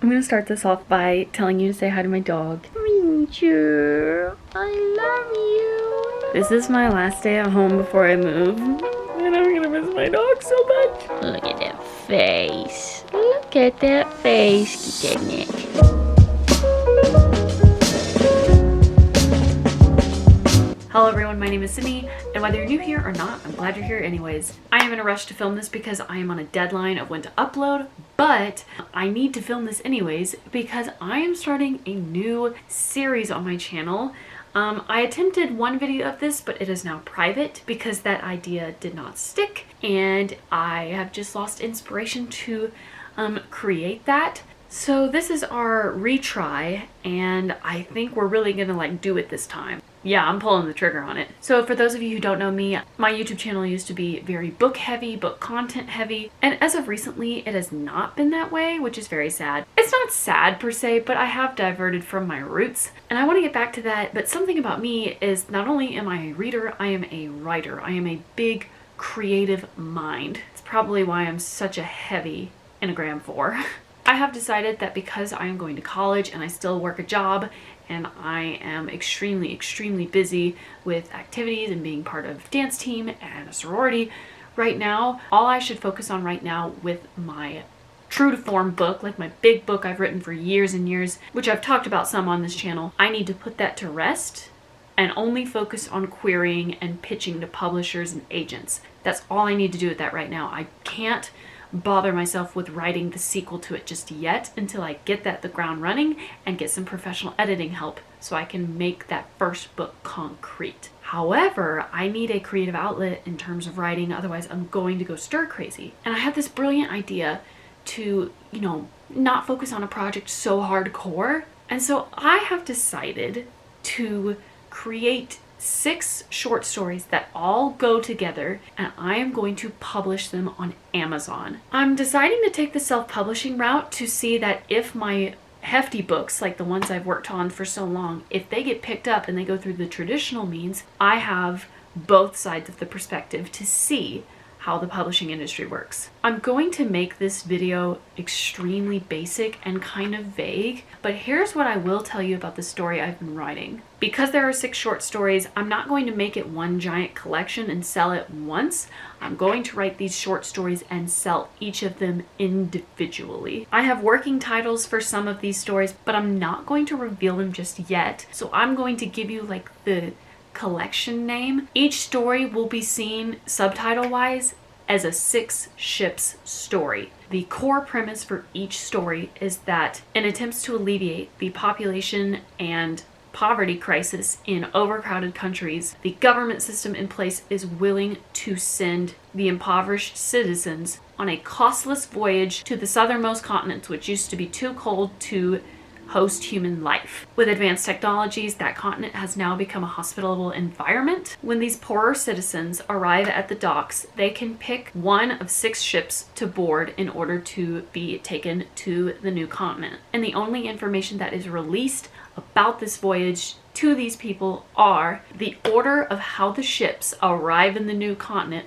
I'm gonna start this off by telling you to say hi to my dog. Ranger, I love you. This is my last day at home before I move. And I'm gonna miss my dog so much. Look at that face. Look at that face. Get that neck. Hello everyone, my name is Sydney, and whether you're new here or not, I'm glad you're here anyways. I am in a rush to film this because I am on a deadline of when to upload, but I need to film this anyways because I am starting a new series on my channel. I attempted one video of this, but it is now private because that idea did not stick, and I have just lost inspiration to create that. So this is our retry, and I think we're really gonna do it this time. Yeah, I'm pulling the trigger on it. So for those of you who don't know me, my YouTube channel used to be very book heavy, book content heavy, and as of recently it has not been that way, which is very sad. It's not sad per se, but I have diverted from my roots and I want to get back to that. But something about me is not only am I a reader, I am a writer. I am a big creative mind. It's probably why I'm such a heavy Enneagram 4. I have decided that because I am going to college and I still work a job and I am extremely busy with activities and being part of dance team and a sorority right now, all I should focus on right now with my true to form book, like my big book I've written for years and years, which I've talked about some on this channel, I need to put that to rest and only focus on querying and pitching to publishers and agents. That's all I need to do with that right now. I can't bother myself with writing the sequel to it just yet until I get the ground running and get some professional editing help so I can make that first book concrete. However, I need a creative outlet in terms of writing, otherwise I'm going to go stir crazy. And I had this brilliant idea to, not focus on a project so hardcore. And so I have decided to create 6 short stories that all go together, and I am going to publish them on Amazon. I'm deciding to take the self-publishing route to see that if my hefty books, like the ones I've worked on for so long, if they get picked up and they go through the traditional means, I have both sides of the perspective to see how the publishing industry works. I'm going to make this video extremely basic and kind of vague, but here's what I will tell you about the story I've been writing. Because there are 6 short stories, I'm not going to make it one giant collection and sell it once. I'm going to write these short stories and sell each of them individually. I have working titles for some of these stories, but I'm not going to reveal them just yet. So I'm going to give you the collection name. Each story will be seen subtitle wise as a 6 ships story. The core premise for each story is that in attempts to alleviate the population and poverty crisis in overcrowded countries, the government system in place is willing to send the impoverished citizens on a costless voyage to the southernmost continents, which used to be too cold to host human life. With advanced technologies, that continent has now become a hospitable environment. When these poorer citizens arrive at the docks, they can pick one of 6 ships to board in order to be taken to the new continent. And the only information that is released about this voyage to these people are the order of how the ships arrive in the new continent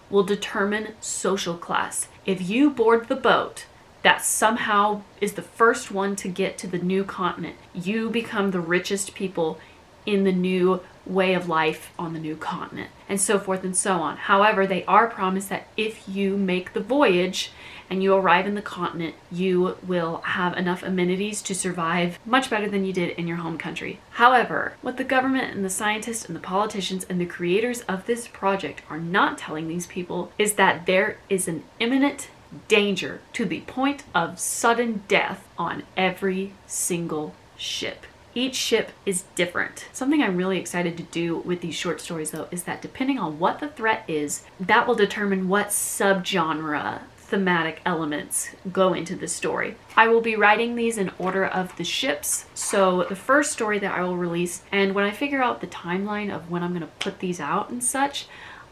will determine social class. If you board the boat that somehow is the first one to get to the new continent, you become the richest people in the new way of life on the new continent, and so forth and so on. However, they are promised that if you make the voyage and you arrive in the continent, you will have enough amenities to survive much better than you did in your home country. However, what the government and the scientists and the politicians and the creators of this project are not telling these people is that there is an imminent danger to the point of sudden death on every single ship. Each ship is different. Something I'm really excited to do with these short stories though is that depending on what the threat is, that will determine what subgenre thematic elements go into the story. I will be writing these in order of the ships. So the first story that I will release, and when I figure out the timeline of when I'm going to put these out and such,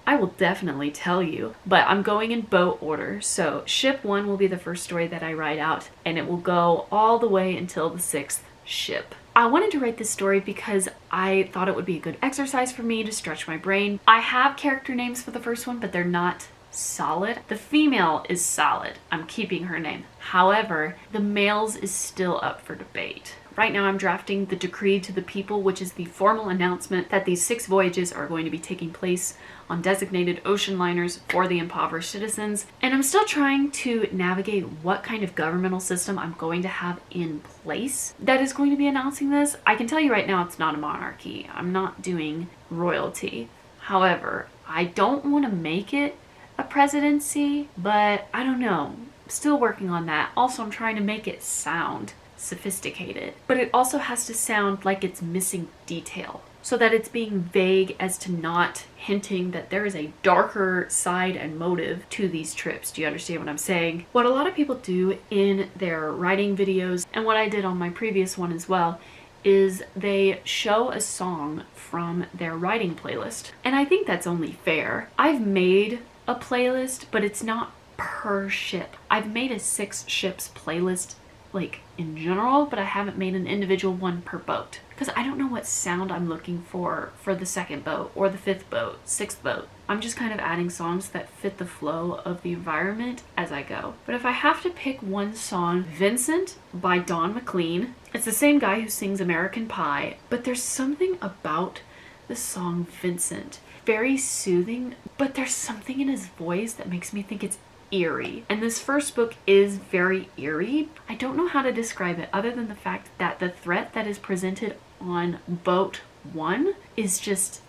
I will definitely tell you, but I'm going in boat order. So ship 1 will be the first story that I write out, and it will go all the way until the 6th ship. I wanted to write this story because I thought it would be a good exercise for me to stretch my brain. I have character names for the first one, but they're not solid. The female is solid. I'm keeping her name. However, the males is still up for debate. Right now I'm drafting the Decree to the People, which is the formal announcement that these 6 voyages are going to be taking place on designated ocean liners for the impoverished citizens. And I'm still trying to navigate what kind of governmental system I'm going to have in place that is going to be announcing this. I can tell you right now it's not a monarchy. I'm not doing royalty. However, I don't want to make it a presidency, but I don't know. I'm still working on that. Also, I'm trying to make it sound sophisticated, but it also has to sound like it's missing detail, so that it's being vague as to not hinting that there is a darker side and motive to these trips. Do you understand what I'm saying? What a lot of people do in their writing videos, and what I did on my previous one as well, is they show a song from their writing playlist. And I think that's only fair. I've made a playlist, but it's not per ship. I've made a 6 ships playlist like in general, but I haven't made an individual one per boat because I don't know what sound I'm looking for the 2nd boat or the 5th boat, 6th boat. I'm just kind of adding songs that fit the flow of the environment as I go. But if I have to pick one song, Vincent by Don McLean. It's the same guy who sings American Pie, but there's something about the song Vincent, very soothing, but there's something in his voice that makes me think it's eerie. And this first book is very eerie. I don't know how to describe it other than the fact that the threat that is presented on boat 1 is just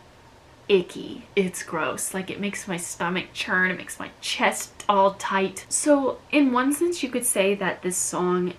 icky. It's gross. Like, it makes my stomach churn. It makes my chest all tight. So in one sense, you could say that this song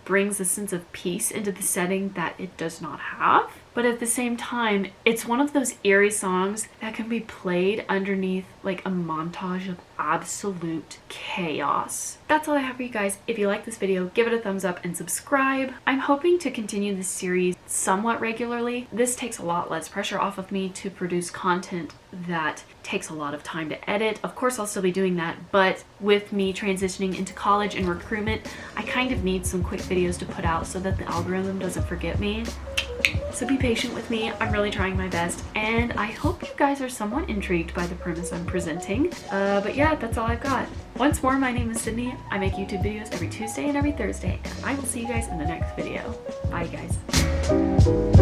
brings a sense of peace into the setting that it does not have. But at the same time, it's one of those eerie songs that can be played underneath like a montage of absolute chaos. That's all I have for you guys. If you like this video, give it a thumbs up and subscribe. I'm hoping to continue this series somewhat regularly. This takes a lot less pressure off of me to produce content that takes a lot of time to edit. Of course, I'll still be doing that, but with me transitioning into college and recruitment, I kind of need some quick videos to put out so that the algorithm doesn't forget me. So be patient with me. I'm really trying my best, and I hope you guys are somewhat intrigued by the premise I'm presenting. But yeah, that's all I've got. Once more, my name is Sydney. I make YouTube videos every Tuesday and every Thursday, and I will see you guys in the next video. Bye, guys.